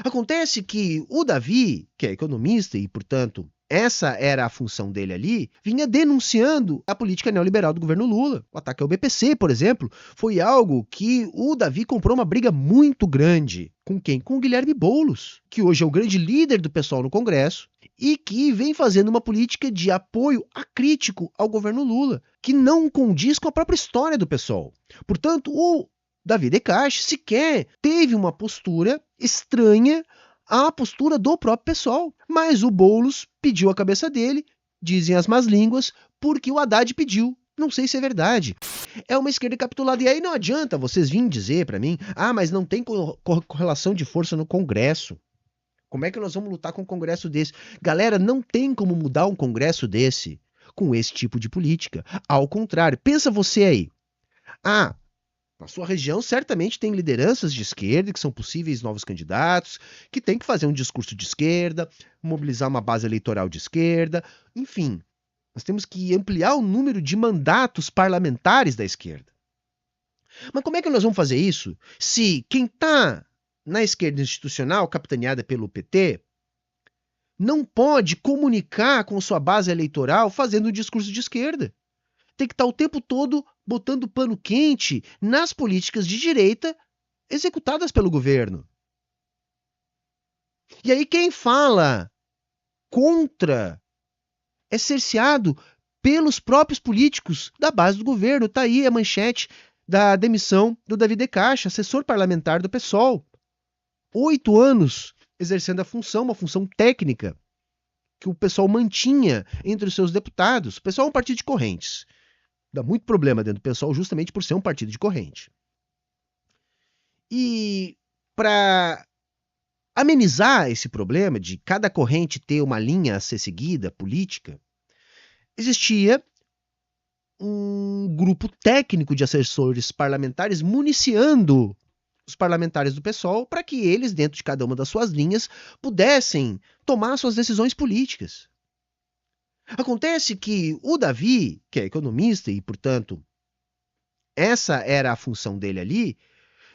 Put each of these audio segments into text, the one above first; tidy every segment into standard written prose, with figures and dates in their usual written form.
Acontece que o Davi, que é economista e, portanto, essa era a função dele ali, vinha denunciando a política neoliberal do governo Lula. O ataque ao BPC, por exemplo, foi algo que o Davi comprou uma briga muito grande. Com quem? Com o Guilherme Boulos, que hoje é o grande líder do PSOL no Congresso e que vem fazendo uma política de apoio acrítico ao governo Lula, que não condiz com a própria história do PSOL. Portanto, o Davi Decache sequer teve uma postura estranha à postura do próprio PSOL. Mas o Boulos pediu a cabeça dele, dizem as más línguas, porque o Haddad pediu. Não sei se é verdade. É uma esquerda capitulada. E aí não adianta vocês virem dizer para mim, mas não tem correlação de força no Congresso. Como é que nós vamos lutar com um Congresso desse? Galera, não tem como mudar um Congresso desse com esse tipo de política. Ao contrário, pensa você aí. Na sua região, certamente tem lideranças de esquerda que são possíveis novos candidatos, que tem que fazer um discurso de esquerda, mobilizar uma base eleitoral de esquerda, enfim. Nós temos que ampliar o número de mandatos parlamentares da esquerda. Mas como é que nós vamos fazer isso se quem está na esquerda institucional, capitaneada pelo PT, não pode comunicar com sua base eleitoral fazendo um discurso de esquerda? Tem que estar o tempo todo botando pano quente nas políticas de direita executadas pelo governo. E aí quem fala contra é cerceado pelos próprios políticos da base do governo. Está aí a manchete da demissão do Davi Decache, assessor parlamentar do PSOL. 8 anos exercendo a função, uma função técnica que o PSOL mantinha entre os seus deputados. O PSOL é um partido de correntes. Dá muito problema dentro do PSOL justamente por ser um partido de corrente. E para amenizar esse problema de cada corrente ter uma linha a ser seguida, política, existia um grupo técnico de assessores parlamentares municiando os parlamentares do PSOL para que eles, dentro de cada uma das suas linhas, pudessem tomar suas decisões políticas. Acontece que o Davi, que é economista e, portanto, essa era a função dele ali,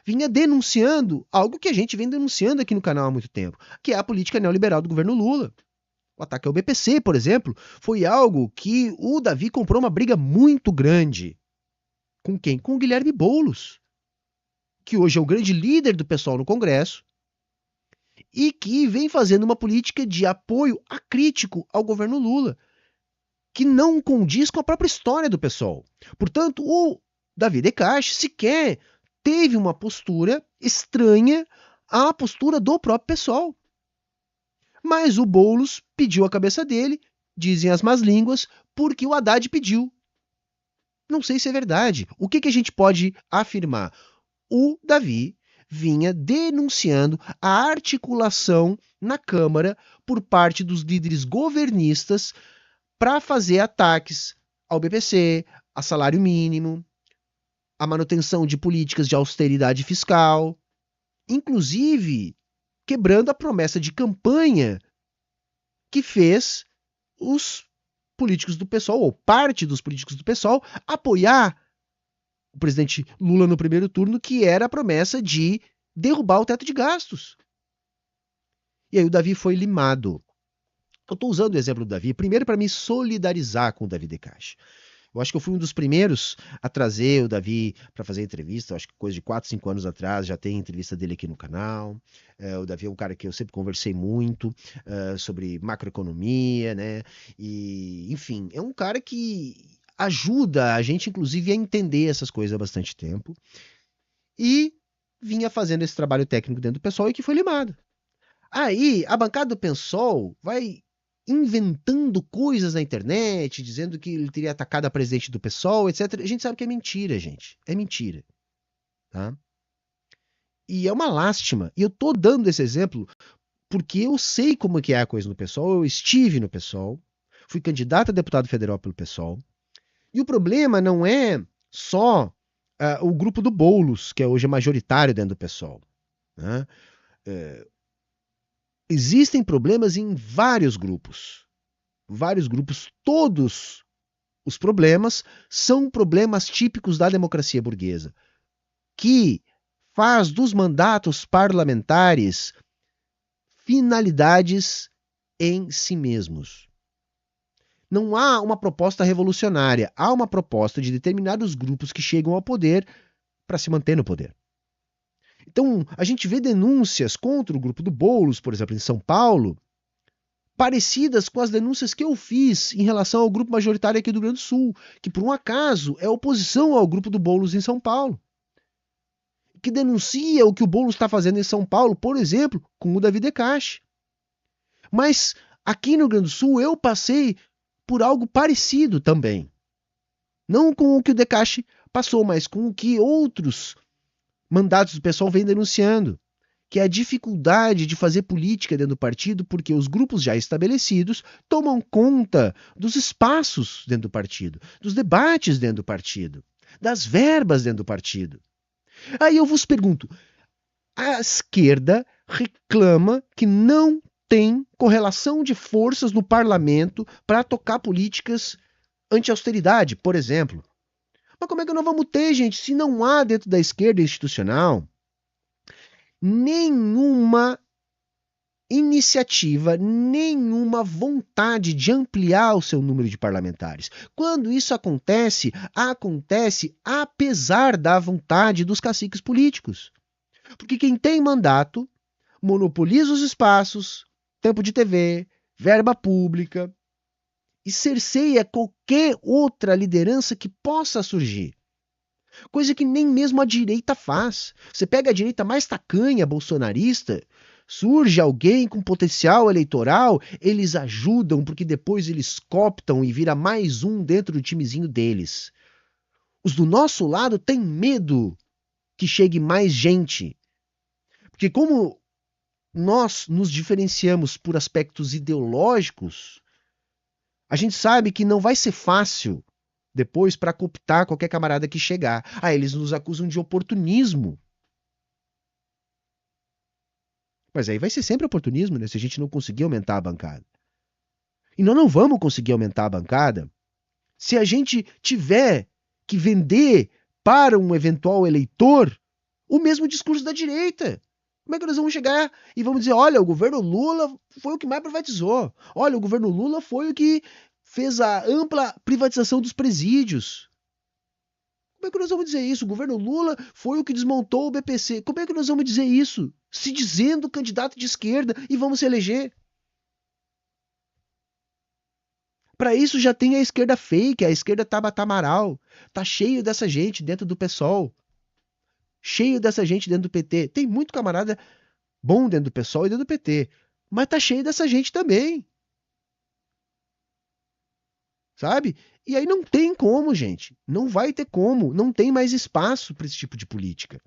vinha denunciando algo que a gente vem denunciando aqui no canal há muito tempo, que é a política neoliberal do governo Lula. O ataque ao BPC, por exemplo, foi algo que o Davi comprou uma briga muito grande. Com quem? Com o Guilherme Boulos, que hoje é o grande líder do PSOL no Congresso e que vem fazendo uma política de apoio acrítico ao governo Lula, que não condiz com a própria história do PSOL. Portanto, o Davi Decache sequer teve uma postura estranha à postura do próprio PSOL. Mas o Boulos pediu a cabeça dele, dizem as más línguas, porque o Haddad pediu. Não sei se é verdade. O que a gente pode afirmar? O Davi vinha denunciando a articulação na Câmara por parte dos líderes governistas para fazer ataques ao BPC, a salário mínimo, a manutenção de políticas de austeridade fiscal, inclusive quebrando a promessa de campanha que fez os políticos do PSOL, ou parte dos políticos do PSOL, apoiar o presidente Lula no primeiro turno, que era a promessa de derrubar o teto de gastos. E aí o Davi foi limado. Eu estou usando o exemplo do Davi, primeiro para me solidarizar com o Davi Decache. Eu acho que eu fui um dos primeiros a trazer o Davi para fazer entrevista, acho que coisa de 4, 5 anos atrás, já tem entrevista dele aqui no canal. O Davi é um cara que eu sempre conversei muito sobre macroeconomia, né? E, enfim, é um cara que ajuda a gente, inclusive, a entender essas coisas há bastante tempo. E vinha fazendo esse trabalho técnico dentro do PSOL e que foi limado. Aí, a bancada do PSOL vai inventando coisas na internet, dizendo que ele teria atacado a presidente do PSOL, etc. A gente sabe que é mentira, gente. É mentira. Tá? E é uma lástima. E eu tô dando esse exemplo porque eu sei como que é a coisa no PSOL. Eu estive no PSOL. Fui candidato a deputado federal pelo PSOL. E o problema não é só o grupo do Boulos, que hoje é majoritário dentro do PSOL. Né? Existem problemas em vários grupos. Vários grupos, todos os problemas são problemas típicos da democracia burguesa, que faz dos mandatos parlamentares finalidades em si mesmos. Não há uma proposta revolucionária, há uma proposta de determinados grupos que chegam ao poder para se manter no poder. Então, a gente vê denúncias contra o grupo do Boulos, por exemplo, em São Paulo, parecidas com as denúncias que eu fiz em relação ao grupo majoritário aqui do Rio Grande do Sul, que por um acaso é oposição ao grupo do Boulos em São Paulo, que denuncia o que o Boulos está fazendo em São Paulo, por exemplo, com o Davi Decache. Mas aqui no Rio Grande do Sul eu passei por algo parecido também. Não com o que o Decache passou, mas com o que outros mandatos do pessoal vêm denunciando, que é a dificuldade de fazer política dentro do partido, porque os grupos já estabelecidos tomam conta dos espaços dentro do partido, dos debates dentro do partido, das verbas dentro do partido. Aí eu vos pergunto, a esquerda reclama que não tem correlação de forças no parlamento para tocar políticas anti-austeridade, por exemplo. Mas como é que nós vamos ter, gente, se não há dentro da esquerda institucional nenhuma iniciativa, nenhuma vontade de ampliar o seu número de parlamentares? Quando isso acontece, acontece apesar da vontade dos caciques políticos. Porque quem tem mandato monopoliza os espaços, tempo de TV, verba pública e cerceia qualquer outra liderança que possa surgir. Coisa que nem mesmo a direita faz. Você pega a direita mais tacanha, bolsonarista, surge alguém com potencial eleitoral, eles ajudam porque depois eles cooptam e vira mais um dentro do timezinho deles. Os do nosso lado têm medo que chegue mais gente. Porque como nós nos diferenciamos por aspectos ideológicos, a gente sabe que não vai ser fácil depois para cooptar qualquer camarada que chegar. Eles nos acusam de oportunismo. Mas aí vai ser sempre oportunismo, né? Se a gente não conseguir aumentar a bancada. E nós não vamos conseguir aumentar a bancada se a gente tiver que vender para um eventual eleitor o mesmo discurso da direita. Como é que nós vamos chegar e vamos dizer, olha, o governo Lula foi o que mais privatizou. Olha, o governo Lula foi o que fez a ampla privatização dos presídios. Como é que nós vamos dizer isso? O governo Lula foi o que desmontou o BPC. Como é que nós vamos dizer isso? Se dizendo candidato de esquerda e vamos se eleger. Para isso já tem a esquerda fake, a esquerda Tabata Amaral. Tá cheio dessa gente dentro do PSOL. Cheio dessa gente dentro do PT. Tem muito camarada bom dentro do PSOL e dentro do PT. Mas tá cheio dessa gente também. Sabe? E aí não tem como, gente. Não vai ter como. Não tem mais espaço para esse tipo de política.